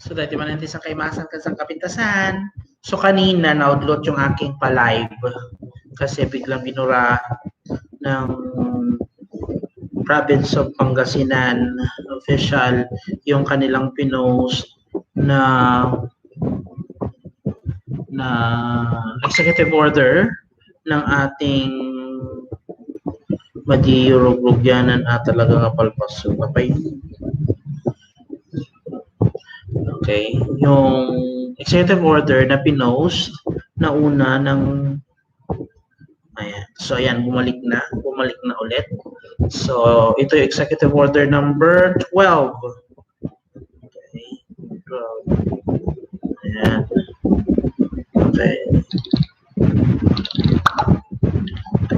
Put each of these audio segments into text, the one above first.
So, dati man natin sa kaimasan ka sa kapintasan. So, kanina, na-upload yung aking pa-live. Kasi biglang binura ng province of Pangasinan official yung kanilang pinost na executive order ng ating madiyurog-rugyanan at talagang apalpas. So, okay, yung executive order na pinost na una ng ayan. So ayan, bumalik na ulit. So ito yung executive order number 12. Okay. 12. Ayan. Okay.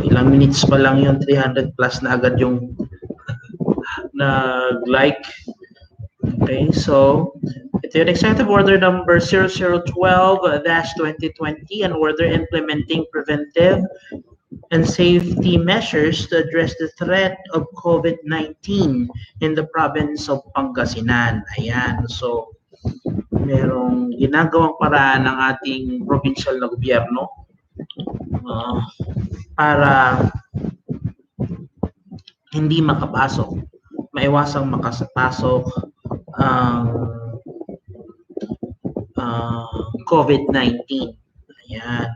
Ilang minutes pa lang yung 300 plus na agad yung nag-like. Okay, so ito yung executive order number 0012-2020, an order implementing preventive and safety measures to address the threat of COVID-19 in the province of Pangasinan. Ayan, so merong ginagawang paraan ng ating provincial na gobyerno para hindi makapasok, maiwasang makapasok ang COVID-19. Ayan.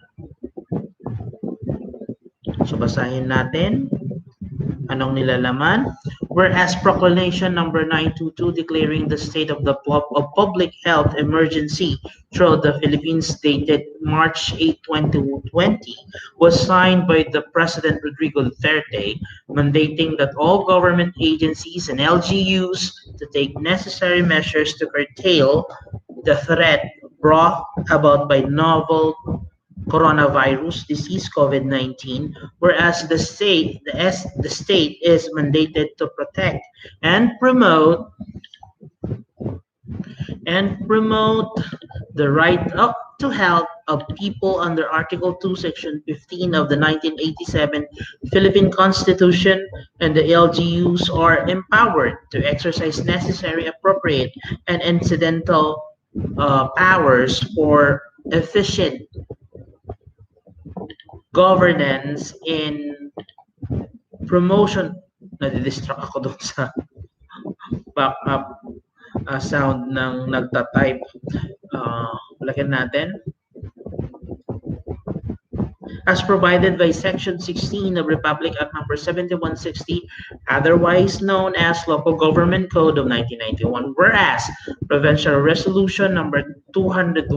So basahin natin anong nilalaman. Whereas Proclamation number 922 declaring the state of public health emergency throughout the Philippines dated March 8, 2020 was signed by the President Rodrigo Duterte, mandating that all government agencies and LGUs to take necessary measures to curtail the threat brought about by novel coronavirus disease COVID-19, whereas the state is mandated to protect and promote the right to health of people under Article 2, Section 15 of the 1987 Philippine Constitution, and the LGUs are empowered to exercise necessary, appropriate, and incidental powers for efficient governance in promotion. Nadidistract ako doon sa backup sound ng nagtatype. Lagyan natin. As provided by Section 16 of Republic Act Number 7160, otherwise known as Local Government Code of 1991, whereas Provincial Resolution Number 201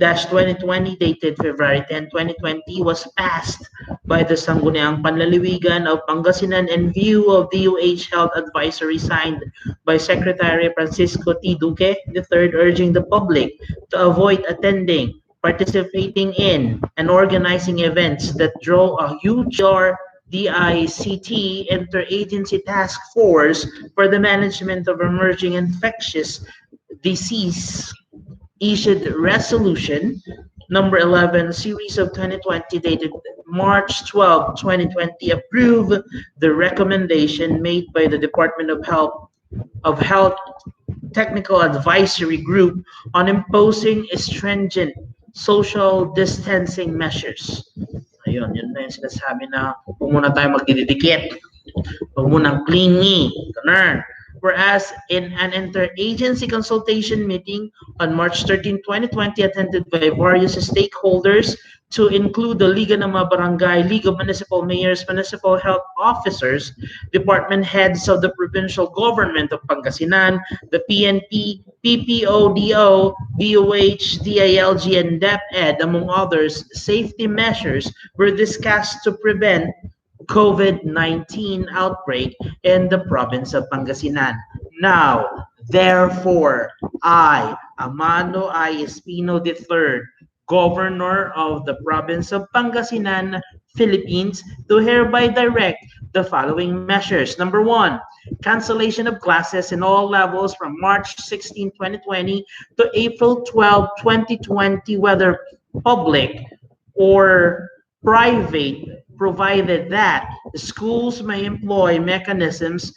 2020 dated February 10, 2020 was passed by the Sangguniang Panlalawigan of Pangasinan in view of DOH Health Advisory signed by Secretary Francisco T. Duque III, urging the public to avoid attending, participating in, and organizing events that draw a huge DICT Interagency Task Force for the Management of Emerging Infectious Disease issued resolution number 11 series of 2020 dated March 12, 2020 approve the recommendation made by the Department of Health Technical Advisory Group on imposing stringent social distancing measures. Ayun, yun na yung sinasabi na huwag muna tayo magdidikit. Huwag munang clingy. Ganun. Whereas in an interagency consultation meeting on March 13, 2020 attended by various stakeholders to include the Liga ng mga Barangay, League of Municipal Mayors, Municipal Health Officers, department heads of the provincial government of Pangasinan, the PNP, PPODO, DOH, DILG, and DepEd, among others, safety measures were discussed to prevent COVID-19 outbreak in the province of Pangasinan. Now, therefore, I, Amando I. Espino III, Governor of the province of Pangasinan, Philippines, do hereby direct the following measures. Number 1, cancellation of classes in all levels from March 16, 2020 to April 12, 2020, whether public or private, provided that schools may employ mechanisms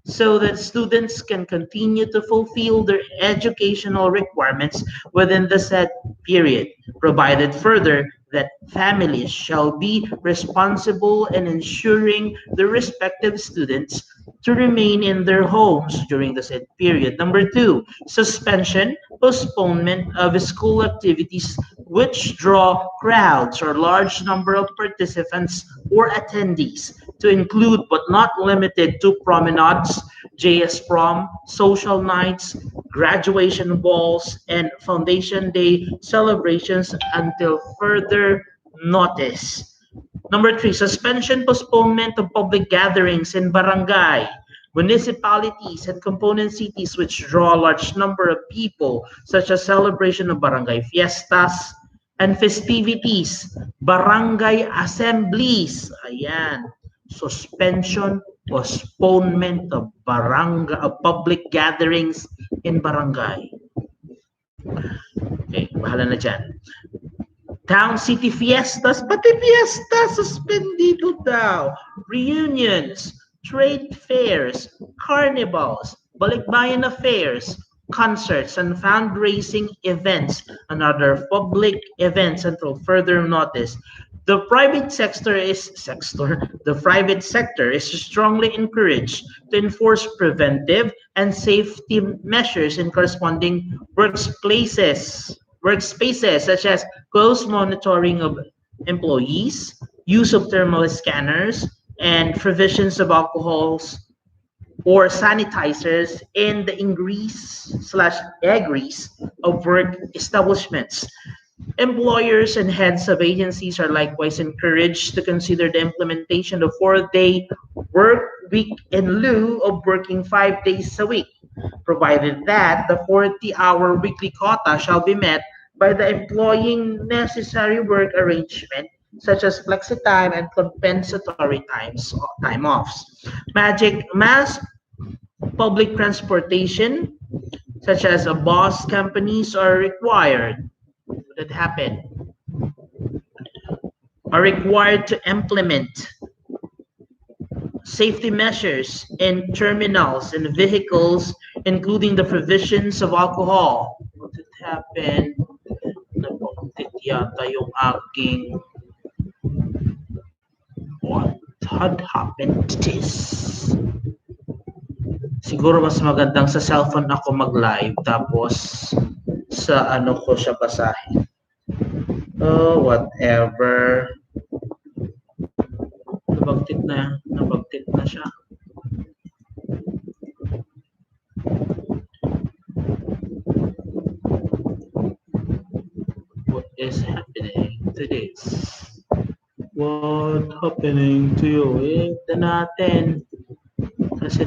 so that students can continue to fulfill their educational requirements within the said period, provided further that families shall be responsible in ensuring the respective students to remain in their homes during the said period. Number two, suspension, postponement of school activities which draw crowds or large number of participants or attendees, to include but not limited to promenades, JS prom, social nights, graduation balls, and Foundation Day celebrations until further notice. Number three, suspension, postponement of public gatherings in barangay, municipalities, and component cities which draw a large number of people, such as celebration of barangay fiestas and festivities, barangay assemblies. Ayan. Suspension, postponement of barangay, of public gatherings in barangay. Okay, bahala na dyan. Town city fiestas, pati fiesta, suspendido daw. Reunions, trade fairs, carnivals, balikbayan affairs, concerts, and fundraising events and other public events until further notice. The private sector is strongly encouraged to enforce preventive and safety measures in corresponding workspaces such as close monitoring of employees, use of thermal scanners, and provisions of alcohols or sanitizers in the ingress/egress of work establishments. Employers and heads of agencies are likewise encouraged to consider the implementation of 4-day work week in lieu of working 5 days a week, provided that the 40-hour weekly quota shall be met by the employing necessary work arrangement such as flexi time and compensatory time offs. Mass public transportation such as bus companies that are required to implement safety measures in terminals and vehicles, including the provisions of alcohol. What had happened? Nabanggit yata yung aking... What had happened to this? Siguro mas magandang sa cellphone ako mag-live tapos sa ano ko siya basahin. Oh, whatever. Nabagtit na siya. What is happening to this? What happening to you? Ito natin. Kasi